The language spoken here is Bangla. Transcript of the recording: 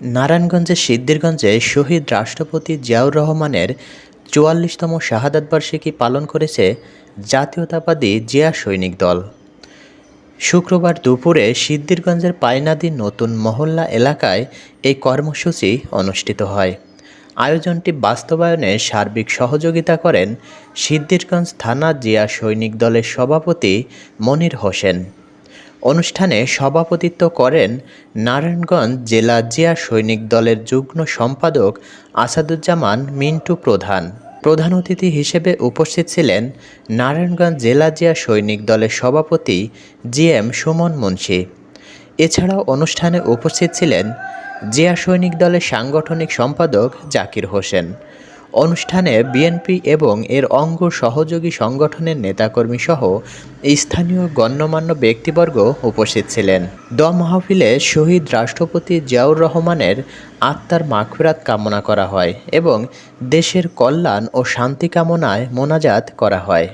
নারায়ণগঞ্জের সিদ্ধিরগঞ্জে শহীদ রাষ্ট্রপতি জিয়াউর রহমানের ৪৪তম শাহাদাতবার্ষিকী পালন করেছে জাতীয়তাবাদী জিয়া সৈনিক দল। শুক্রবার দুপুরে সিদ্ধিরগঞ্জের পায়নাদি নতুন মহল্লা এলাকায় এই কর্মসূচি অনুষ্ঠিত হয়। আয়োজনটি বাস্তবায়নে সার্বিক সহযোগিতা করেন সিদ্ধিরগঞ্জ থানা জিয়া সৈনিক দলের সভাপতি মনির হোসেন। অনুষ্ঠানে সভাপতিত্ব করেন নারায়ণগঞ্জ জেলা জিয়া সৈনিক দলের যুগ্ম সম্পাদক আসাদুজ্জামান মিন্টু প্রধান। প্রধান অতিথি হিসেবে উপস্থিত ছিলেন নারায়ণগঞ্জ জেলা জিয়া সৈনিক দলের সভাপতি জিএম সুমন মুন্সি। এছাড়াও অনুষ্ঠানে উপস্থিত ছিলেন জিয়া সৈনিক দলের সাংগঠনিক সম্পাদক জাকির হোসেন। অনুষ্ঠানে বিএনপি এবং এর অঙ্গ সহযোগী সংগঠনের নেতাকর্মী সহ স্থানীয় গণ্যমান্য ব্যক্তিবর্গ উপস্থিত ছিলেন। মাহফিলে শহীদ রাষ্ট্রপতি জিয়াউর রহমানের আত্মার মাগফিরাত কামনা করা হয় এবং দেশের কল্যাণ ও শান্তি কামনায় মোনাজাত করা হয়।